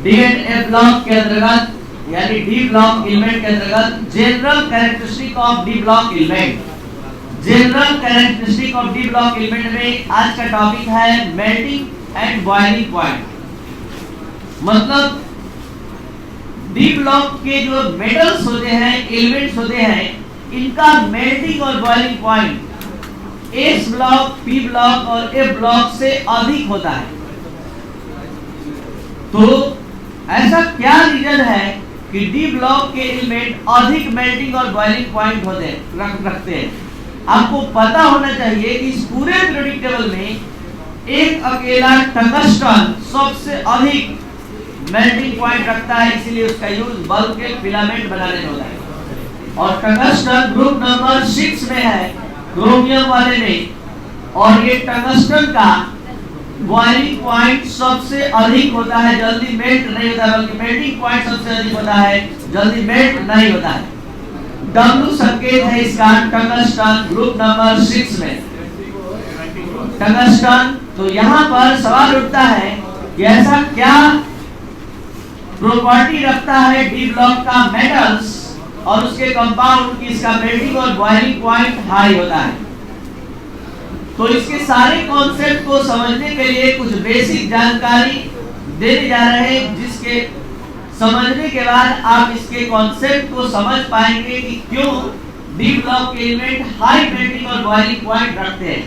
D and A block के अंतर्गत यानी डी ब्लॉक एलिमेंट के अंतर्गत general characteristic of D block element. General characteristic of D block element में आज का टॉपिक है मेल्टिंग एंड बॉइलिंग पॉइंट। मतलब डी ब्लॉक के जो मेटल्स होते हैं, एलिमेंट्स होते हैं, इनका मेल्टिंग और boiling point S block, P block और एफ ब्लॉक से अधिक होता है। तो ऐसा क्या रीजन है कि डी ब्लॉक के एलिमेंट अधिक मेल्टिंग और बॉइलिंग पॉइंट रखते हैं? आपको पता होना चाहिए कि इस पूरे पीरियोडिक टेबल में एक अकेला टंगस्टन सबसे अधिक मेल्टिंग पॉइंट रखता है, इसलिए उसका यूज बल्ब के फिलामेंट बनाने में होता है। और टंगस्टन ग्रुप नंबर 6 में है, क्रोमियम वाले में, और ये टंगस्टन का बॉइलिंग पॉइंट सबसे अधिक होता है, जल्दी मेल्ट नहीं होता, बल्कि मेल्टिंग पॉइंट सबसे अधिक होता है, जल्दी मेल्ट नहीं होता है। W संकेत है इसका टंगस्टन ग्रुप नंबर 6 में टंगस्टन। तो यहाँ पर सवाल उठता है कि ऐसा क्या प्रॉपर्टी रखता है डी ब्लॉक का मेटल्स और उसके कंपाउंड की इसका मेल्टिंग और बॉइलिंग पॉइंट हाई होता है? तो इसके सारे कॉन्सेप्ट को समझने के लिए कुछ बेसिक जानकारी देने जा रहे हैं, जिसके समझने के बाद आप इसके कॉन्सेप्ट को समझ पाएंगे कि क्यों डी ब्लॉक के एलिमेंट हाई मेल्टिंग और बॉइलिंग पॉइंट रखते हैं।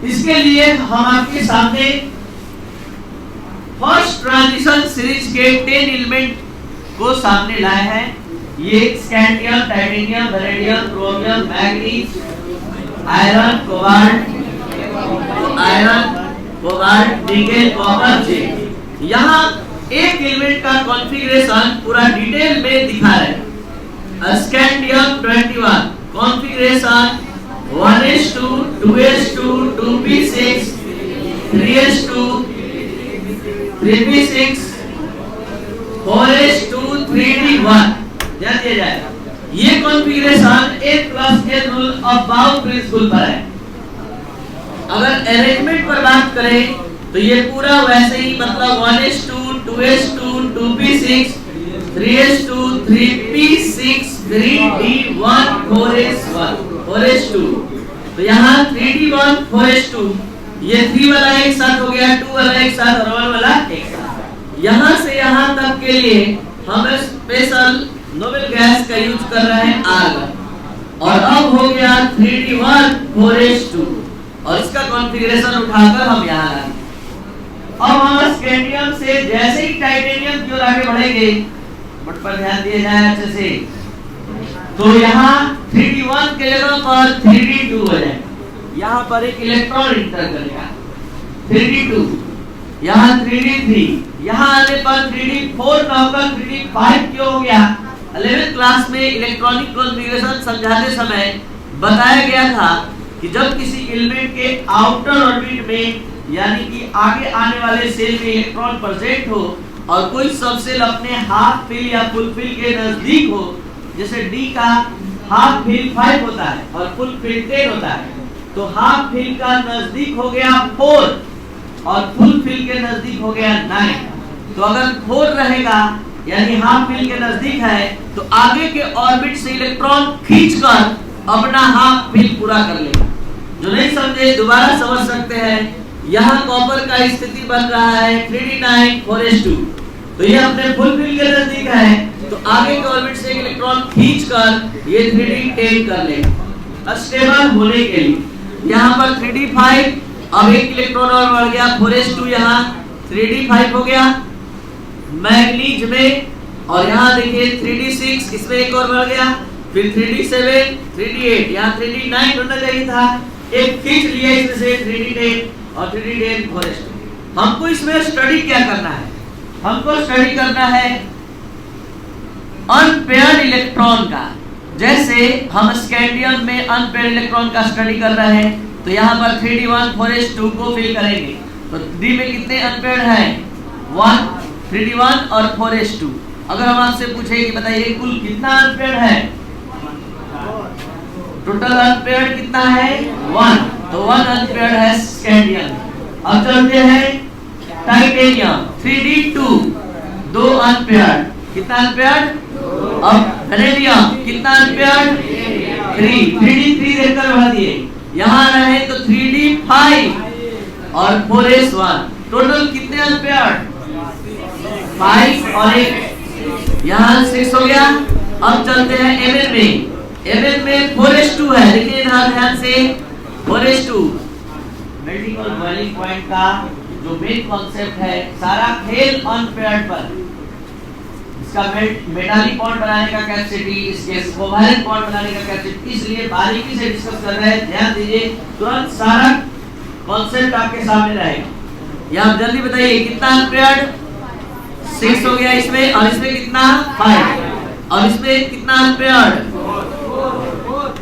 इसके लिए हम आपके सामने फर्स्ट ट्रांजिशन सीरीज के 10 एलिमेंट को सामने लाए हैं। ये scandium, titanium, vanadium, chromium, manganese, iron, cobalt, nickel, copper, zinc. यहाँ एक एलिमेंट का कॉन्फ़िगरेशन पूरा डिटेल में दिखा है। Scandium 21 configuration 1s2, 2s2, 2p6, 3s2, 3p6, 4s2, 3d1 ध्यान दिया जाए। ये configuration n+n rule of bound principle पर है। अगर अरेंजमेंट पर बात करें तो ये पूरा वैसे ही, मतलब 1s2, 2s2, 2p6, 3s2, 3p6, 3d1, 4s1, 4s2। तो यहाँ 3d1, 4s2, ये 3 वाला एक साथ हो गया, 2 वाला एक साथ और 1 वाला एक साथ। यहाँ से यहाँ तक के लिए हम स्पेशल नोबेल गैस का यूज कर रहे हैं आर्गन। और अब हो गया 3d1, 4s2 और इसका कॉन्फ़िगरेशन उठाकर हम यहाँ लाए। अब हम स्कैंडियम से जैसे ही टाइटेनियम की ओर आगे बढ़ेंगे, बट पर ध्यान दिया जाए अच्छे से, तो यहाँ 3d1 के जगह पर 3d2 हो जाएगा। यहाँ पर एक इलेक्ट्रॉन इंटर करेगा 3d2, यहाँ 3d3, यहाँ आने पर 3d4 का होकर 3d5 क्यों हो गया? 11th क्लास में इलेक्ट्रॉनिक कॉन्फ़िगरेशन समझाते समय बताया गया था कि जब किसी एलिमेंट के आउटर ऑर्बिट में यानी कि आगे आने वाले सेल में इलेक्ट्रॉन प्रेजेंट हो और कोई सबसेल अपने हाफ फिल या फुल फिल के नजदीक हो, जैसे डी का हाफ फिल 5 होता है और फुल फिल 10 होता है, तो हाफ फिल का नजदीक हो गया 4 और फुल फिल के नजदीक हो गया 9। तो अगर 4 रहेगा यानी हाफ फिल के नजदीक है, तो आगे के ऑर्बिट से इलेक्ट्रॉन खींचकर अपना हाफ फिल पूरा कर लेगा। जो नहीं समझे दोबारा समझ सकते हैं। यहाँ कॉपर का स्थिति बन रहा है 3d9, 4s2, तो ये अपने फुल फिल के नजदीक है, तो आगे के ऑर्बिट से इलेक्ट्रॉन खींचकर ये 3d10 कर लेगा स्टेबल होने के लिए। यहाँ पर 3d5, अब एक इलेक्ट्रॉन और बढ़ गया 4s2, यहाँ 3d5 हो गया मैग्नीज में, और यहाँ देखिए 3d6, इसमें एक और बढ़ गया, फिर 3d7, 3d8, यहाँ 3d9 होना चाहिए था, एक खींच लिया इसमें से 3d10 और 3d10 4s2। हमको इसमें स्टडी क्या करना है? हमको स्टडी करना है अनपेयर्ड इलेक्ट्रॉन का। जैसे हम स्कैंडियम में अनपेयर्ड इलेक्ट्रॉन का स्टडी कर रहे हैं, तो यहाँ पर 3d1, 4s2 को फिल करेंगे, तो डी में कितने अनपेयर्ड हैं? 1, 3d1 और 4s2। अगर हम आपसे पूछे कि बताइए कुल कितना अनपेयर्ड है, टोटल अनपेयर्ड कितना है? 1, तो 1 अनपेयर्ड है स्कैंडियम। अब चलते हैं टाइटेनियम 3d2, 2 अनपेयर्ड, कितना अनपेयर्ड? अब वेनेडियम कितना अनपेयर्ड? 3, 3D 3 देखकर बढ़ा दिए, यहाँ रहे तो 3D 5 और 4S 1, टोटल कितने अनपेयर्ड? 5 और 1, यहाँ 6 हो गया। अब चलते हैं Mn में, Mn में 4S2 है, देखिए ध्यान से 4S2। मेल्टिंग और बॉइलिंग पॉइंट का जो मेन कॉन्सेप्ट है, सारा खेल अनपेयर्ड पर। इसका मेटालिक बॉन्ड बनाने का कैपेसिटी, इसके कोवैलेंट बॉन्ड बनाने का कैपेसिटी, इसलिए बारीकी से डिस्कस कर रहे हैं, ध्यान दीजिए, तुरंत सारा कॉन्सेप्ट आपके सामने रहेगा। यहाँ जल्दी बताइए कितना अनपेयर्ड? 6 हो गया इसमें, और इसमें कितना? 5, और इसमें कितना अनपेयर्ड?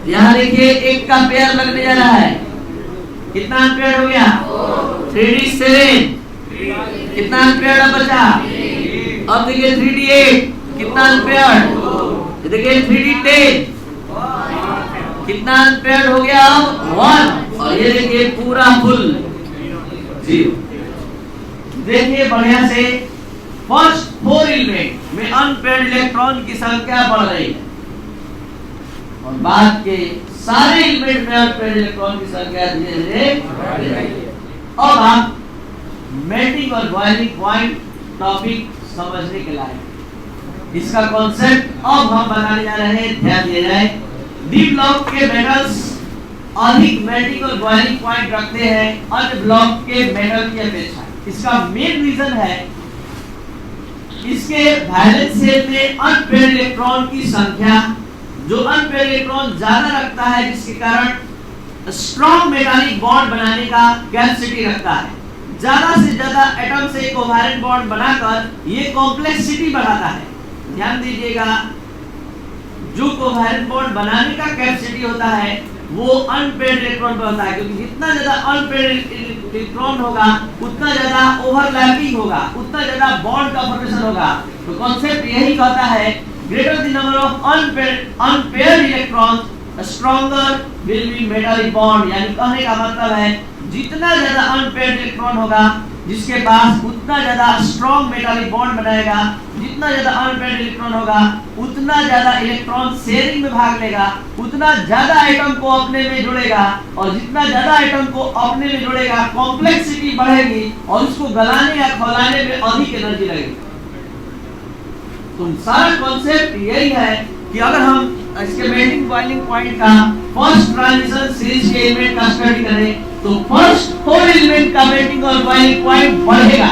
यहाँ देखिए एक का पेयर लगने जा रहा है, कितना अनपेयर्ड हो गया? 3D 7, कितना अनपेयर्ड अब बचा? अब देखिए 3D 8, कितना अनपेयर्ड? देखिए 3D 10, कितना अनपेयर्ड हो गया? 1, और ये देखिए पूरा फुल 0। देखिए बढ़िया से, फर्स्ट 4 एलिमेंट में अनपेयर्ड इलेक्ट्रॉन की संख्या बढ़ रही है, और बाद के सारे एलिमेंट में अनपेयर्ड इलेक्ट्रॉन की संख्या धीरे धीरे बढ़ रही है। अब आप मेल्टिंग और बॉइलिंग पॉइंट टॉपिक समझने के लायक, इसका कॉन्सेप्ट अब हम बनाने जा रहे हैं, ध्यान दिया जाए। डी ब्लॉक के मेटल्स अधिक मेल्टिंग और बॉइलिंग पॉइंट रखते हैं अन्य ब्लॉक के मेटल की अपेक्षा। इसका मेन रीजन है इसके वैलेंस शेल में अनपेयर्ड इलेक्ट्रॉन की संख्या, जो अनपेयर्ड इलेक्ट्रॉन ज्यादा रखता है, जिसके कारण स्ट्रॉन्ग मेटालिक बॉन्ड बनाने का कैपेसिटी रखता है। ज्यादा से ज्यादा एटम से कोवैलेंट बॉन्ड बनाकर ये कॉम्प्लेक्सिटी बढ़ाता है। ध्यान दीजिएगा, जो कोवैलेंट बॉन्ड बनाने का कैपेसिटी होता है वो अनपेयर्ड इलेक्ट्रॉन पर होता है, क्योंकि जितना ज्यादा अनपेयर्ड इलेक्ट्रॉन होगा उतना ज्यादा ओवरलैपिंग होगा, उतना ज्यादा बॉन्ड का फॉर्मेशन होगा। तो कॉन्सेप्ट यही कहता है, greater the number of unpaired electrons stronger will be metallic bond. यानी कहने का मतलब है जितना ज्यादा अनपेयर्ड इलेक्ट्रॉन होगा जिसके पास, उतना ज्यादा स्ट्रॉन्ग मेटालिक बॉन्ड बनाएगा। जितना ज्यादा अनपेयर्ड इलेक्ट्रॉन होगा उतना ज्यादा इलेक्ट्रॉन शेयरिंग में भाग लेगा, उतना ज्यादा एटम को अपने में जोड़ेगा, और जितना ज्यादा एटम को अपने में जोड़ेगा कॉम्प्लेक्सिटी बढ़ेगी और उसको गलाने या खौलाने में अधिक एनर्जी लगेगी। तो सारा कॉन्सेप्ट यही है कि अगर हम इसके मेल्टिंग बॉइलिंग पॉइंट का फर्स्ट ट्रांजिशन सीरीज के एलिमेंट का स्टडी करें तो फर्स्ट 4 एलिमेंट का मेल्टिंग और बॉइलिंग पॉइंट बढ़ेगा,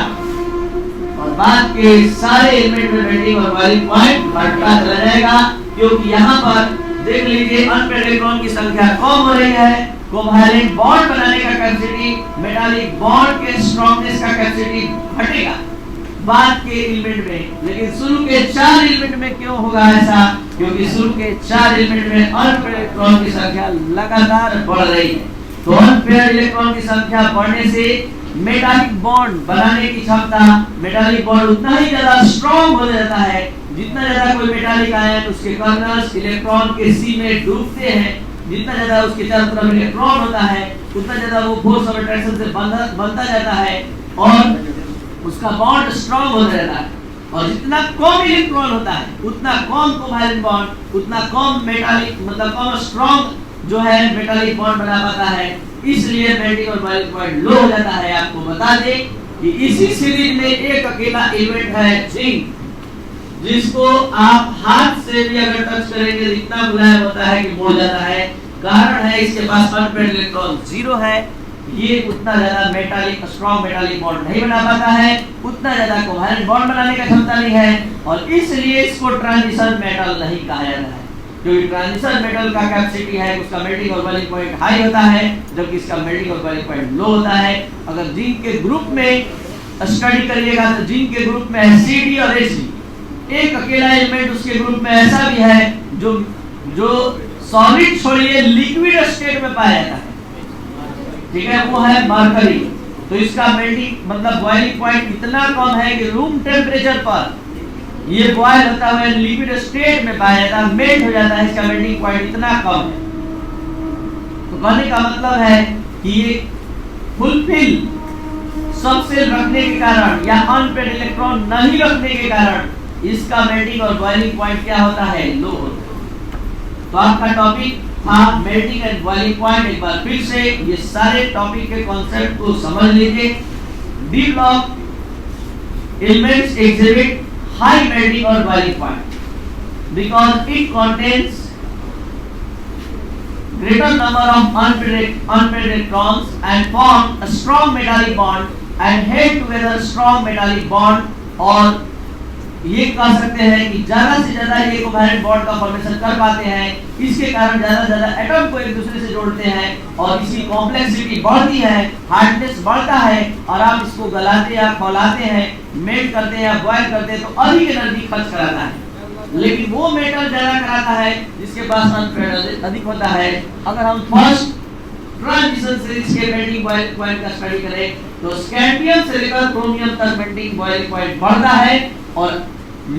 और बाद के सारे एलिमेंट में मेल्टिंग और बॉइलिंग पॉइंट बढ़ता चला जाएगा। क्योंकि यहाँ पर देख लीजिए अनपेयर्ड इलेक्ट्रॉन की संख्या कम हो रही है, कोवैलेंट बॉन्ड बनाने का कैपेसिटी, मेटालिक बॉन्ड के स्ट्रॉन्गनेस का कैपेसिटी घटेगा बाद के एलिमेंट में। लेकिन शुरू के 4 एलिमेंट में क्यों होगा ऐसा? क्योंकि शुरू के 4 एलिमेंट में अनपेयर्ड इलेक्ट्रॉन की संख्या लगातार बढ़ रही है। तो अनपेयर्ड इलेक्ट्रॉन की संख्या बढ़ने से मेटालिक बॉन्ड बनाने की क्षमता, मेटालिक बॉन्ड उतना ही ज्यादा स्ट्रॉन्ग हो जाता है। जितना ज्यादा कोई मेटालिक आयन उसके कर्नल्स इलेक्ट्रॉन के सी में डूबते हैं, जितना ज्यादा उसके चारों तरफ इलेक्ट्रॉन होता है उतना ज्यादा वो फोर्स ऑफ अट्रैक्शन से बनता जाता है और उसका बॉन्ड स्ट्रॉन्ग होता रहता है। और जितना कम इलेक्ट्रॉन होता है उतना कम कोवैलेंट बॉन्ड, उतना कम मेटालिक मतलब कम स्ट्रॉन्ग जो है मेटालिक बॉन्ड बना पाता है। इसलिए मेल्टिंग और बॉइलिंग पॉइंट लो हो जाता है। आपको बता दें कि इसी सीरीज में एक अकेला एलिमेंट है जिंक, जिसको आप हाथ से भी अगर टच करेंगे इतना मुलायम होता है कि मुड़ जाता है। कारण है इसके पास अनपेयर्ड इलेक्ट्रॉन 0 है, ये उतना ज्यादा मेटालिक स्ट्रॉन्ग मेटालिक बॉन्ड नहीं बना पाता है, उतना ज्यादा कोवैलेंट बॉन्ड बनाने का क्षमता नहीं है, और इसलिए इसको ट्रांजिशन मेटल नहीं कहा जाता है। क्योंकि ट्रांजिशन मेटल का कैपेसिटी है उसका मेल्टिंग और बॉइलिंग पॉइंट हाई होता है, जबकि इसका मेल्टिंग और बॉइलिंग पॉइंट लो होता है। अगर जिंक के ग्रुप में स्टडी करिएगा तो जिंक के ग्रुप में है Cd और Ag, एक अकेला एलिमेंट उसके ग्रुप में ऐसा भी है जो सॉलिड छोड़िए लिक्विड स्टेट में पाया जाता है, ठीक है, वो है मरकरी। तो इसका मेल्टिंग मतलब बॉइलिंग पॉइंट इतना कम है कि रूम टेम्परेचर पर ये बॉयल होता हुआ लिक्विड स्टेट में पाया जाता है, मेल्ट हो जाता है, इसका मेल्टिंग पॉइंट इतना कम है। तो कहने का मतलब है कि ये फुलफिल सबसे रखने के कारण या अनपेड इलेक्ट्रॉन नहीं रखने के कारण इसका मेल्टिंग और बॉइलिंग पॉइंट क्या होता है, लो होता है। तो आपका टॉपिक था मेल्टिंग एंड बॉइलिंग पॉइंट। एक बार फिर से ये सारे टॉपिक के कॉन्सेप्ट को समझ लीजिए। D block elements exhibit high melting और boiling point because it contains greater number of unpaired electrons and form a strong metallic bond and held together strong metallic bond, और ये कह सकते हैं कि ज्यादा से ज्यादा ये कोवैलेंट बॉन्ड का फॉर्मेशन कर पाते हैं। इसके कारण ज्यादा से ज्यादा एटम को एक दूसरे से जोड़ते हैं और इसकी कॉम्प्लेक्सिटी बढ़ती है, हार्डनेस बढ़ता है, और आप इसको गलाते या खौलाते हैं, मेल्ट करते हैं या बॉयल करते हैं तो अधिक एनर्जी खर्च कराता है। लेकिन वो मेटल ज्यादा कराता है जिसके पास अनपेड अधिक होता है। अगर हम फर्स्ट ट्रांजिशन सीरीज के मेल्टिंग बॉइलिंग पॉइंट का स्टडी करें तो स्कैंडियम से लेकर क्रोमियम तक मेल्टिंग बॉइलिंग पॉइंट बढ़ता है, और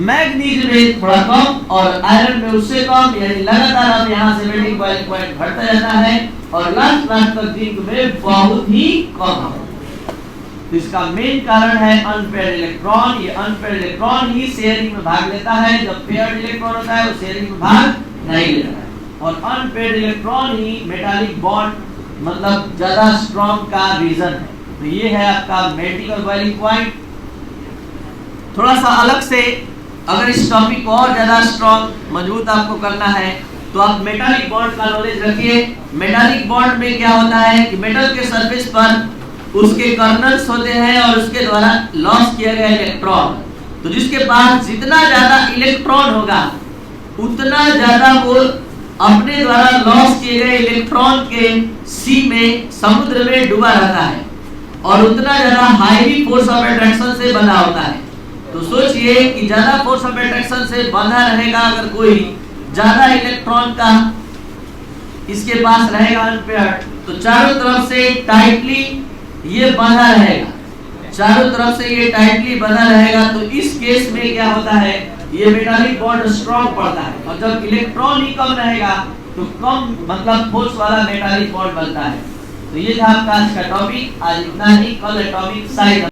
मैग्नीज में थोड़ा कम और आयरन में उससे कम, यानी लगातार अब यहाँ से मेल्टिंग बॉइलिंग पॉइंट बढ़ता जाता है और लास्ट तक जिंक में बहुत ही कम है। तो इसका मेन कारण है अनपेयर्ड इलेक्ट्रॉन। ये अनपेयर्ड इलेक्ट्रॉन ही शेयरिंग में भाग लेता है, जब पेयर्ड इलेक्ट्रॉन होता है वो शेयरिंग में भाग नहीं लेता है। और अनपेयर्ड इलेक्ट्रॉन ही मेटालिक बॉन्ड मतलब ज्यादा स्ट्रॉन्ग का रीजन है। तो ये है आपका मेल्टिंग और बॉइलिंग पॉइंट। थोड़ा सा अलग से अगर इस टॉपिक को और ज्यादा स्ट्रॉन्ग मजबूत आपको करना है तो आप मेटालिक बॉन्ड का नॉलेज रखिए। मेटालिक बॉन्ड में क्या होता है कि मेटल के सरफेस पर उसके कर्नल्स होते हैं और उसके द्वारा लॉस किया गया इलेक्ट्रॉन, तो जिसके पास जितना ज्यादा इलेक्ट्रॉन होगा उतना ज्यादा वो अपने द्वारा लॉस किए गए इलेक्ट्रॉन के सी में समुद्र में डूबा रहता है और उतना ज्यादा हाईली फोर्स ऑफ अट्रैक्शन से बंधा होता है। तो सोचिए कि ज्यादा फोर्स ऑफ अट्रैक्शन से बंधा रहेगा अगर कोई ज्यादा इलेक्ट्रॉन का इसके पास रहेगा अनपेयर्ड, तो चारों तरफ से टाइटली ये बंधा रहेगा, चारों तरफ से ये टाइटली बंधा रहेगा। तो इस केस में क्या होता है, ये मेटालिक बॉन्ड स्ट्रॉन्ग पड़ता है, और जब इलेक्ट्रॉन ही कम रहेगा तो कम मतलब फोर्स वाला मेटालिक बॉन्ड बनता है। तो ये था आपका आज का टॉपिक। आज इतना ही, कल टॉपिक साइज